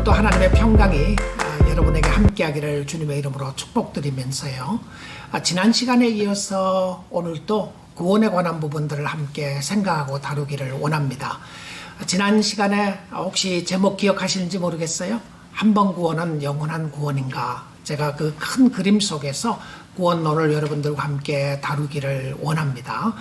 오늘도 하나님의 평강이 여러분에게 함께하기를 주님의 이름으로 축복드리면서요. 지난 시간에 이어서 오늘도 구원에 관한 부분들을 함께 생각하고 다루기를 원합니다. 지난 시간에 혹시 제목 기억하시는지 모르겠어요. 한 번 구원은 영원한 구원인가? 제가 그 큰 그림 속에서 구원론을 여러분들과 함께 다루기를 원합니다.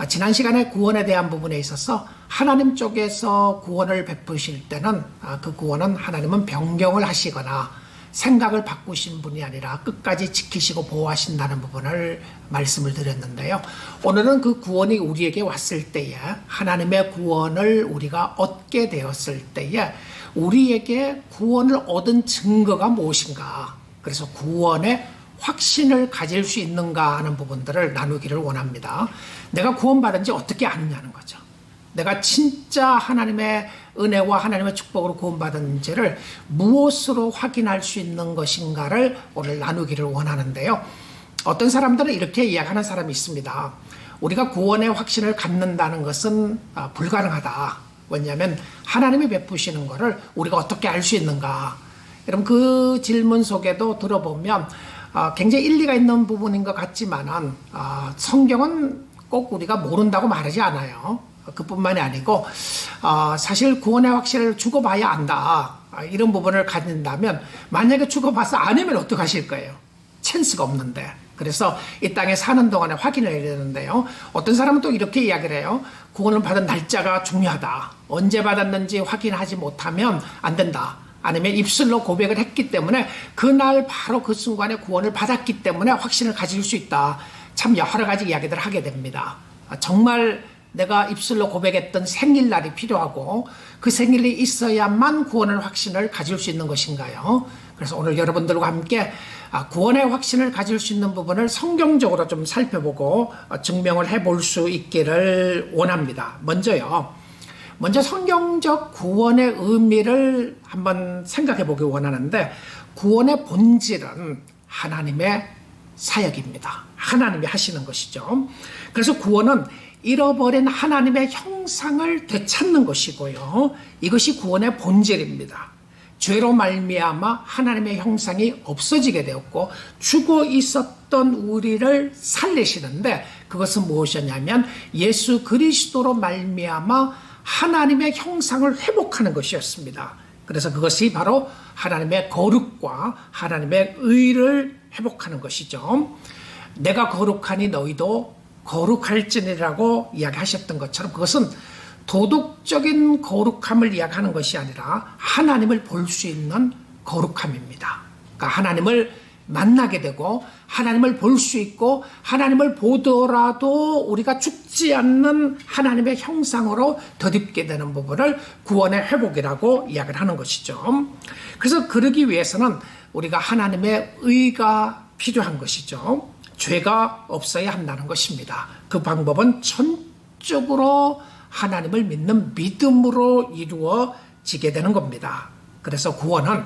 지난 시간에 구원에 대한 부분에 있어서 하나님 쪽에서 구원을 베푸실 때는 그 구원은 하나님은 변경을 하시거나 생각을 바꾸신 분이 아니라 끝까지 지키시고 보호하신다는 부분을 말씀을 드렸는데요. 오늘은 그 구원이 우리에게 왔을 때에 하나님의 구원을 우리가 얻게 되었을 때에 우리에게 구원을 얻은 증거가 무엇인가? 그래서 구원의 확신을 가질 수 있는가 하는 부분들을 나누기를 원합니다. 내가 구원받은 지 어떻게 아느냐는 거죠. 내가 진짜 하나님의 은혜와 하나님의 축복으로 구원받은지를 무엇으로 확인할 수 있는 것인가를 오늘 나누기를 원하는데요. 어떤 사람들은 이렇게 이야기하는 사람이 있습니다. 우리가 구원의 확신을 갖는다는 것은 불가능하다. 왜냐하면 하나님이 베푸시는 것을 우리가 어떻게 알 수 있는가. 여러분 그 질문 속에도 들어보면 굉장히 일리가 있는 부분인 것 같지만은 성경은 꼭 우리가 모른다고 말하지 않아요. 그뿐만이 아니고 사실 구원의 확신을 주고봐야 안다. 이런 부분을 가진다면 만약에 주고봐서 아니면 어떡하실 거예요? 찬스가 없는데. 그래서 이 땅에 사는 동안에 확인을 해야 되는데요. 어떤 사람은 또 이렇게 이야기를 해요. 구원을 받은 날짜가 중요하다. 언제 받았는지 확인하지 못하면 안 된다. 아니면 입술로 고백을 했기 때문에 그날 바로 그 순간에 구원을 받았기 때문에 확신을 가질 수 있다. 참 여러 가지 이야기들을 하게 됩니다. 정말 내가 입술로 고백했던 생일날이 필요하고 그 생일이 있어야만 구원의 확신을 가질 수 있는 것인가요? 그래서 오늘 여러분들과 함께 구원의 확신을 가질 수 있는 부분을 성경적으로 좀 살펴보고 증명을 해볼 수 있기를 원합니다. 먼저 성경적 구원의 의미를 한번 생각해 보기 원하는데 구원의 본질은 하나님의 사역입니다. 하나님이 하시는 것이죠. 그래서 구원은 잃어버린 하나님의 형상을 되찾는 것이고요. 이것이 구원의 본질입니다. 죄로 말미암아 하나님의 형상이 없어지게 되었고 죽어 있었던 우리를 살리시는데 그것은 무엇이었냐면 예수 그리스도로 말미암아 하나님의 형상을 회복하는 것이었습니다. 그래서 그것이 바로 하나님의 거룩과 하나님의 의를 회복하는 것이죠. 내가 거룩하니 너희도 거룩할지니라고 이야기하셨던 것처럼 그것은 도덕적인 거룩함을 이야기하는 것이 아니라 하나님을 볼 수 있는 거룩함입니다. 그러니까 하나님을 만나게 되고 하나님을 볼 수 있고 하나님을 보더라도 우리가 죽지 않는 하나님의 형상으로 덧입게 되는 부분을 구원의 회복이라고 이야기를 하는 것이죠. 그래서 그러기 위해서는 우리가 하나님의 의가 필요한 것이죠. 죄가 없어야 한다는 것입니다. 그 방법은 전적으로 하나님을 믿는 믿음으로 이루어지게 되는 겁니다. 그래서 구원은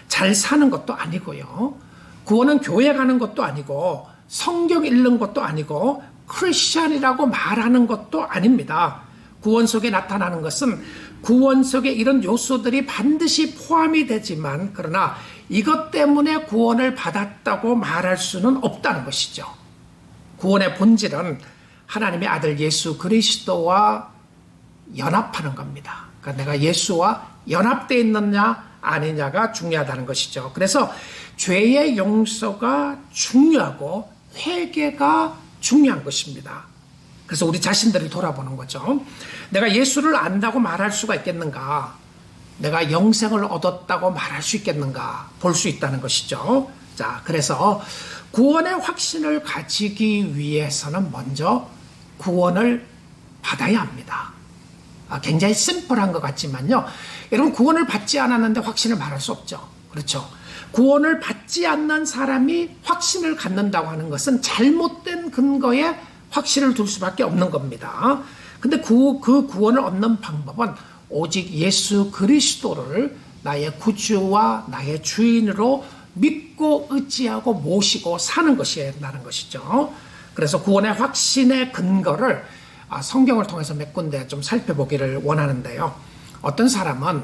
잘 사는 것도 아니고요. 구원은 교회 가는 것도 아니고 성경 읽는 것도 아니고 크리스찬이라고 말하는 것도 아닙니다. 구원 속에 나타나는 것은 구원 속에 이런 요소들이 반드시 포함이 되지만 그러나 이것 때문에 구원을 받았다고 말할 수는 없다는 것이죠. 구원의 본질은 하나님의 아들 예수 그리스도와 연합하는 겁니다. 그러니까 내가 예수와 연합되어 있느냐 아니냐가 중요하다는 것이죠. 그래서 죄의 용서가 중요하고 회개가 중요한 것입니다. 그래서 우리 자신들이 돌아보는 거죠. 내가 예수를 안다고 말할 수가 있겠는가? 내가 영생을 얻었다고 말할 수 있겠는가? 볼 수 있다는 것이죠. 자, 그래서 구원의 확신을 가지기 위해서는 먼저 구원을 받아야 합니다. 굉장히 심플한 것 같지만요. 여러분 구원을 받지 않았는데 확신을 말할 수 없죠. 그렇죠. 구원을 받지 않는 사람이 확신을 갖는다고 하는 것은 잘못된 근거에 확신을 둘 수밖에 없는 겁니다. 근데 그 구원을 얻는 방법은 오직 예수 그리스도를 나의 구주와 나의 주인으로 믿고 의지하고 모시고 사는 것이라는 것이죠. 그래서 구원의 확신의 근거를 성경을 통해서 몇 군데 좀 살펴보기를 원하는데요. 어떤 사람은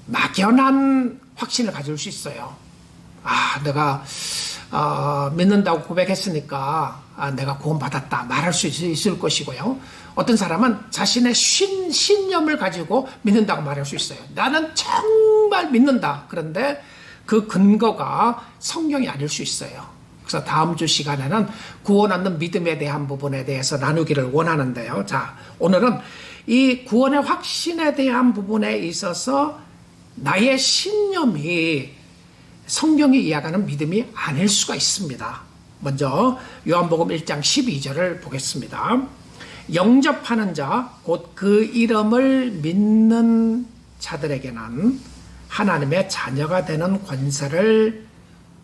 막연한 확신을 가질 수 있어요. 내가 믿는다고 고백했으니까 내가 구원받았다 말할 수 있을 것이고요. 어떤 사람은 자신의 신념을 가지고 믿는다고 말할 수 있어요. 나는 정말 믿는다. 그런데 그 근거가 성경이 아닐 수 있어요. 그래서 다음 주 시간에는 구원 얻는 믿음에 대한 부분에 대해서 나누기를 원하는데요. 자, 오늘은 이 구원의 확신에 대한 부분에 있어서 나의 신념이 성경이 이야기하는 믿음이 아닐 수가 있습니다. 먼저 요한복음 1장 12절을 보겠습니다. 영접하는 자, 곧 그 이름을 믿는 자들에게는 하나님의 자녀가 되는 권세를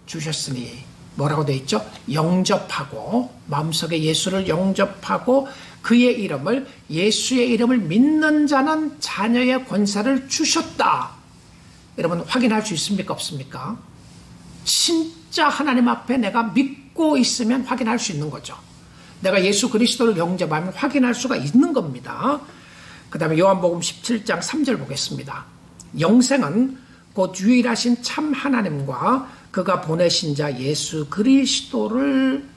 주셨으니, 뭐라고 되어 있죠? 영접하고, 마음속에 예수를 영접하고 그의 이름을, 예수의 이름을 믿는 자는 자녀의 권세를 주셨다. 여러분 확인할 수 있습니까? 없습니까? 진짜 하나님 앞에 내가 믿고 있으면 확인할 수 있는 거죠. 내가 예수 그리스도를 영접하면 확인할 수가 있는 겁니다. 그 다음에 요한복음 17장 3절 보겠습니다. 영생은 곧 유일하신 참 하나님과 그가 보내신 자 예수 그리스도를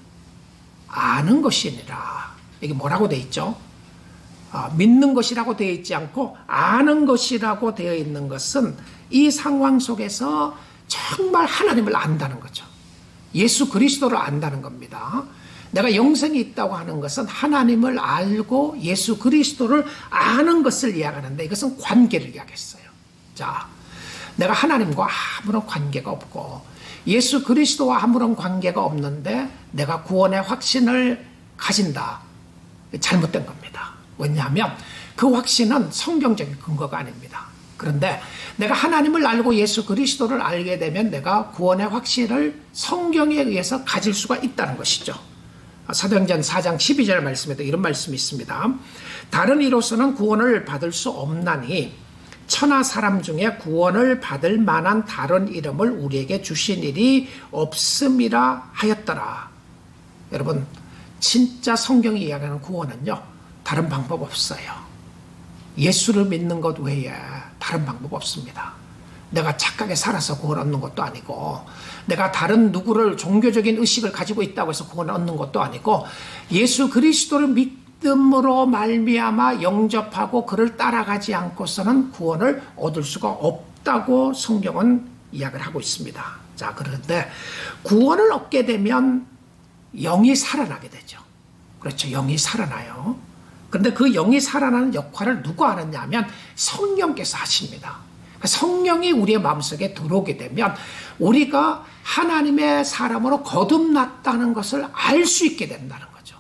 아는 것이니라. 이게 뭐라고 되어 있죠? 믿는 것이라고 되어 있지 않고 아는 것이라고 되어 있는 것은 이 상황 속에서 정말 하나님을 안다는 거죠. 예수 그리스도를 안다는 겁니다. 내가 영생이 있다고 하는 것은 하나님을 알고 예수 그리스도를 아는 것을 이야기하는데, 이것은 관계를 이야기했어요. 자, 내가 하나님과 아무런 관계가 없고 예수 그리스도와 아무런 관계가 없는데 내가 구원의 확신을 가진다. 잘못된 겁니다. 왜냐하면 그 확신은 성경적인 근거가 아닙니다. 그런데 내가 하나님을 알고 예수 그리스도를 알게 되면 내가 구원의 확신을 성경에 의해서 가질 수가 있다는 것이죠. 사도행전 4장 12절 말씀에도 이런 말씀이 있습니다. 다른 이로서는 구원을 받을 수 없나니 천하 사람 중에 구원을 받을 만한 다른 이름을 우리에게 주신 일이 없음이라 하였더라. 여러분, 진짜 성경이 이야기하는 구원은요, 다른 방법 없어요. 예수를 믿는 것 외에 다른 방법 없습니다. 내가 착하게 살아서 구원 얻는 것도 아니고, 내가 다른 누구를 종교적인 의식을 가지고 있다고 해서 구원 얻는 것도 아니고, 예수 그리스도를 믿음으로 말미암아 영접하고 그를 따라가지 않고서는 구원을 얻을 수가 없다고 성경은 이야기를 하고 있습니다. 자, 그런데 구원을 얻게 되면 영이 살아나게 되죠. 그렇죠. 영이 살아나요. 그런데 그 영이 살아나는 역할을 누가 하느냐 하면 성령께서 하십니다. 성령이 우리의 마음속에 들어오게 되면 우리가 하나님의 사람으로 거듭났다는 것을 알 수 있게 된다는 거죠.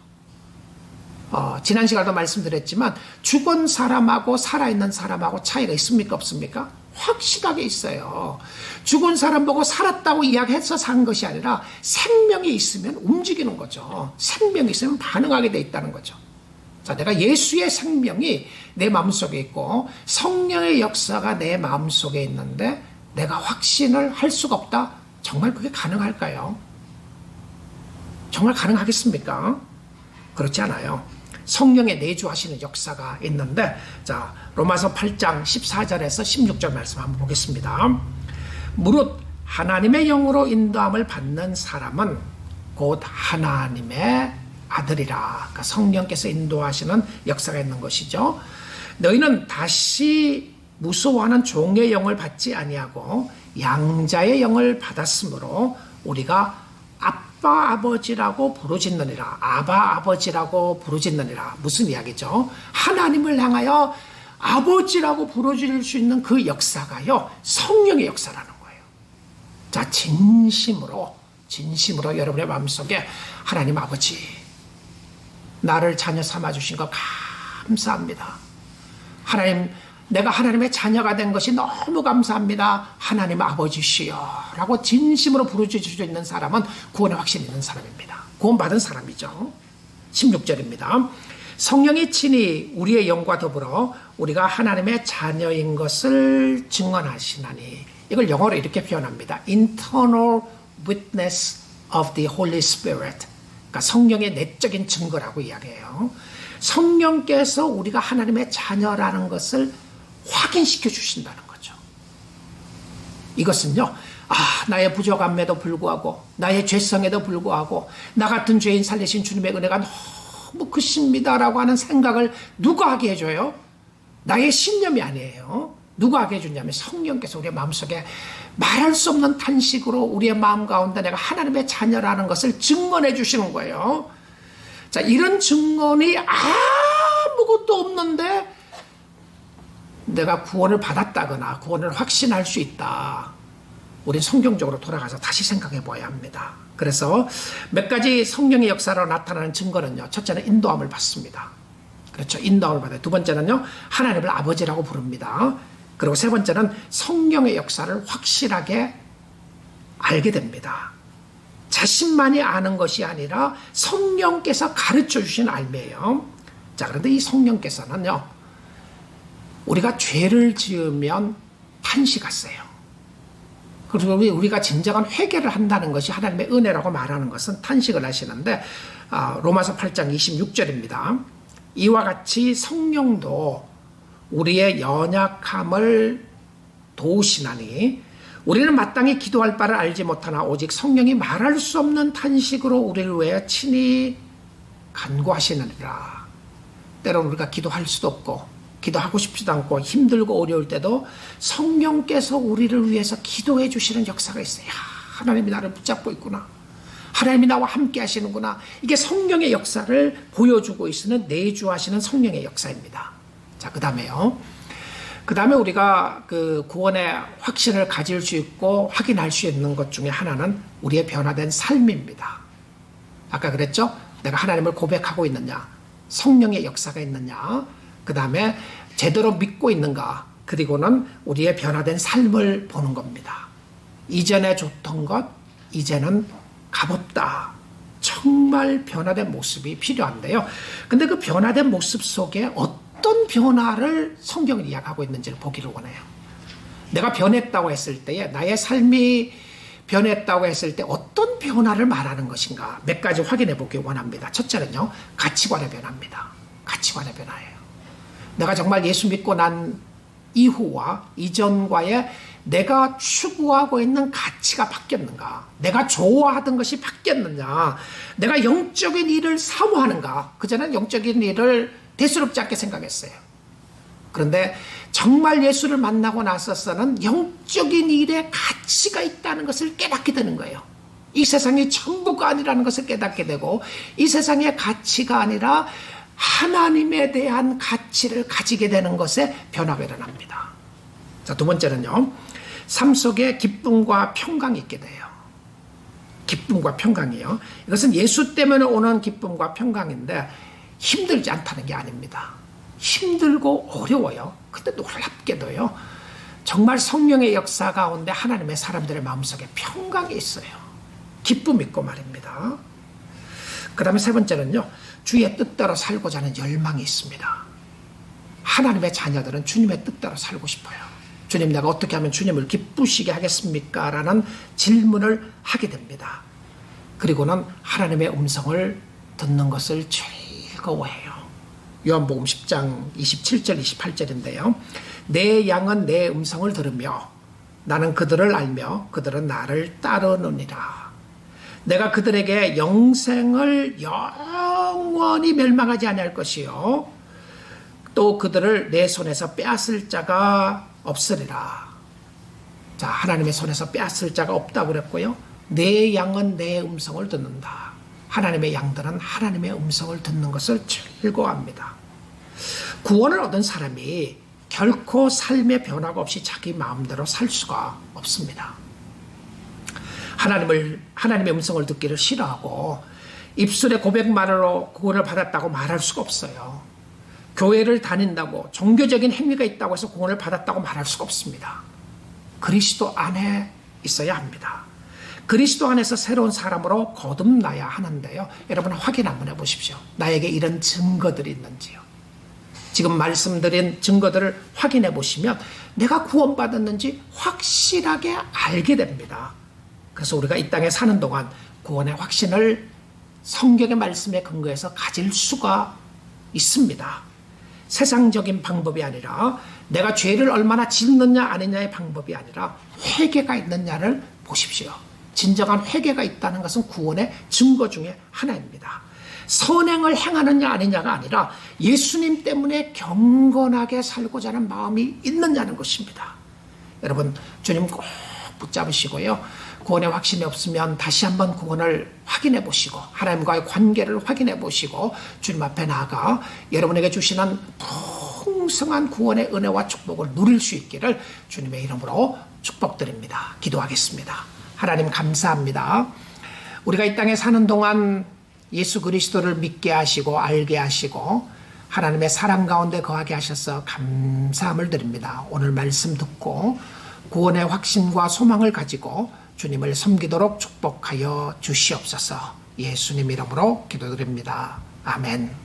지난 시간에도 말씀드렸지만 죽은 사람하고 살아있는 사람하고 차이가 있습니까? 없습니까? 확실하게 있어요. 죽은 사람 보고 살았다고 이야기해서 산 것이 아니라 생명이 있으면 움직이는 거죠. 생명이 있으면 반응하게 돼 있다는 거죠. 자, 내가 예수의 생명이 내 마음속에 있고 성령의 역사가 내 마음속에 있는데 내가 확신을 할 수가 없다? 정말 그게 가능할까요? 정말 가능하겠습니까? 그렇지 않아요. 성령의 내주하시는 역사가 있는데, 자, 로마서 8장 14절에서 16절 말씀 한번 보겠습니다. 무릇 하나님의 영으로 인도함을 받는 사람은 곧 하나님의 아들이라. 그러니까 성령께서 인도하시는 역사가 있는 것이죠. 너희는 다시 무서워하는 종의 영을 받지 아니하고 양자의 영을 받았으므로 우리가 아빠 아버지라고 부르짖느니라. 아바 아버지라고 부르짖느니라. 무슨 이야기죠? 하나님을 향하여 아버지라고 부르짖을 수 있는 그 역사가요, 성령의 역사라는 거예요. 자, 진심으로 여러분의 마음속에 하나님 아버지, 나를 자녀 삼아주신 거 감사합니다. 하나님, 내가 하나님의 자녀가 된 것이 너무 감사합니다. 하나님 아버지시여 라고 진심으로 부르짖을 수 있는 사람은 구원의 확신이 있는 사람입니다. 구원받은 사람이죠. 16절입니다. 성령이 친히 우리의 영과 더불어 우리가 하나님의 자녀인 것을 증언하시나니, 이걸 영어로 이렇게 표현합니다. Internal witness of the Holy Spirit. 그러니까 성령의 내적인 증거라고 이야기해요. 성령께서 우리가 하나님의 자녀라는 것을 확인시켜 주신다는 거죠. 이것은요, 나의 부족함에도 불구하고, 나의 죄성에도 불구하고, 나 같은 죄인 살리신 주님의 은혜가 너무 크십니다라고 하는 생각을 누가 하게 해줘요? 나의 신념이 아니에요. 누가 하게 해주냐면 성령께서 우리의 마음속에 말할 수 없는 탄식으로 우리의 마음 가운데 내가 하나님의 자녀라는 것을 증언해 주시는 거예요. 자, 이런 증언이 아무것도 없는데 내가 구원을 받았다거나 구원을 확신할 수 있다. 우린 성경적으로 돌아가서 다시 생각해 봐야 합니다. 그래서 몇 가지 성령의 역사로 나타나는 증거는요. 첫째는 인도함을 받습니다. 그렇죠. 인도함을 받아요. 두 번째는요. 하나님을 아버지라고 부릅니다. 그리고 세 번째는 성령의 역사를 확실하게 알게 됩니다. 자신만이 아는 것이 아니라 성령께서 가르쳐 주신 알매예요. 자, 그런데 이 성령께서는요. 우리가 죄를 지으면 탄식하세요. 그리고 우리가 진정한 회개를 한다는 것이 하나님의 은혜라고 말하는 것은 탄식을 하시는데 로마서 8장 26절입니다. 이와 같이 성령도 우리의 연약함을 도우시나니 우리는 마땅히 기도할 바를 알지 못하나 오직 성령이 말할 수 없는 탄식으로 우리를 위해 친히 간구하시느니라. 때로는 우리가 기도할 수도 없고 기도하고 싶지도 않고 힘들고 어려울 때도 성령께서 우리를 위해서 기도해 주시는 역사가 있어요. 하나님이 나를 붙잡고 있구나. 하나님이 나와 함께 하시는구나. 이게 성령의 역사를 보여주고 있는 내주하시는 성령의 역사입니다. 자, 그 다음에 우리가 그 구원의 확신을 가질 수 있고 확인할 수 있는 것 중에 하나는 우리의 변화된 삶입니다. 아까 그랬죠? 내가 하나님을 고백하고 있느냐, 성령의 역사가 있느냐, 그 다음에 제대로 믿고 있는가, 그리고는 우리의 변화된 삶을 보는 겁니다. 이전에 좋던 것, 이제는 값없다. 정말 변화된 모습이 필요한데요. 근데 그 변화된 모습 속에 어떤 변화를 성경을 이야기하고 있는지를 보기를 원해요. 내가 변했다고 했을 때에 나의 삶이 변했다고 했을 때 어떤 변화를 말하는 것인가 몇 가지 확인해 보기 원합니다. 첫째는요. 가치관의 변화입니다. 가치관의 변화예요. 내가 정말 예수 믿고 난 이후와 이전과의 내가 추구하고 있는 가치가 바뀌었는가? 내가 좋아하던 것이 바뀌었느냐? 내가 영적인 일을 사모하는가? 그전에는 영적인 일을 대수롭지 않게 생각했어요. 그런데 정말 예수를 만나고 나서서는 영적인 일에 가치가 있다는 것을 깨닫게 되는 거예요. 이 세상이 전부가 아니라는 것을 깨닫게 되고 이 세상의 가치가 아니라 하나님에 대한 가치를 가지게 되는 것에 변화가 일어납니다. 자, 두 번째는요. 삶 속에 기쁨과 평강이 있게 돼요. 기쁨과 평강이요. 이것은 예수 때문에 오는 기쁨과 평강인데 힘들지 않다는 게 아닙니다. 힘들고 어려워요. 근데 놀랍게도요. 정말 성령의 역사 가운데 하나님의 사람들의 마음속에 평강이 있어요. 기쁨 있고 말입니다. 그 다음에 세 번째는요. 주의 뜻대로 살고자 하는 열망이 있습니다. 하나님의 자녀들은 주님의 뜻대로 살고 싶어요. 주님, 내가 어떻게 하면 주님을 기쁘시게 하겠습니까? 라는 질문을 하게 됩니다. 그리고는 하나님의 음성을 듣는 것을 즐거워해요. 요한복음 10장 27절 28절인데요. 내 양은 내 음성을 들으며 나는 그들을 알며 그들은 나를 따르느니라. 내가 그들에게 영생을 영원히 멸망하지 아니할 것이요 또 그들을 내 손에서 빼앗을 자가 없으리라. 자, 하나님의 손에서 빼앗을 자가 없다고 그랬고요. 내 양은 내 음성을 듣는다. 하나님의 양들은 하나님의 음성을 듣는 것을 즐거워합니다. 구원을 얻은 사람이 결코 삶의 변화가 없이 자기 마음대로 살 수가 없습니다. 하나님의 음성을 듣기를 싫어하고 입술의 고백만으로 구원을 받았다고 말할 수가 없어요. 교회를 다닌다고 종교적인 행위가 있다고 해서 구원을 받았다고 말할 수가 없습니다. 그리스도 안에 있어야 합니다. 그리스도 안에서 새로운 사람으로 거듭나야 하는데요. 여러분 확인 한번 해보십시오. 나에게 이런 증거들이 있는지요. 지금 말씀드린 증거들을 확인해 보시면 내가 구원받았는지 확실하게 알게 됩니다. 그래서 우리가 이 땅에 사는 동안 구원의 확신을 성경의 말씀에 근거해서 가질 수가 있습니다. 세상적인 방법이 아니라 내가 죄를 얼마나 짓느냐 아니냐의 방법이 아니라 회개가 있느냐를 보십시오. 진정한 회개가 있다는 것은 구원의 증거 중에 하나입니다. 선행을 행하느냐 아니냐가 아니라 예수님 때문에 경건하게 살고자 하는 마음이 있느냐는 것입니다. 여러분, 주님 꼭 붙잡으시고요. 구원의 확신이 없으면 다시 한번 구원을 확인해 보시고 하나님과의 관계를 확인해 보시고 주님 앞에 나아가 여러분에게 주시는 풍성한 구원의 은혜와 축복을 누릴 수 있기를 주님의 이름으로 축복드립니다. 기도하겠습니다. 하나님 감사합니다. 우리가 이 땅에 사는 동안 예수 그리스도를 믿게 하시고 알게 하시고 하나님의 사랑 가운데 거하게 하셔서 감사함을 드립니다. 오늘 말씀 듣고 구원의 확신과 소망을 가지고 주님을 섬기도록 축복하여 주시옵소서. 예수님 이름으로 기도드립니다. 아멘.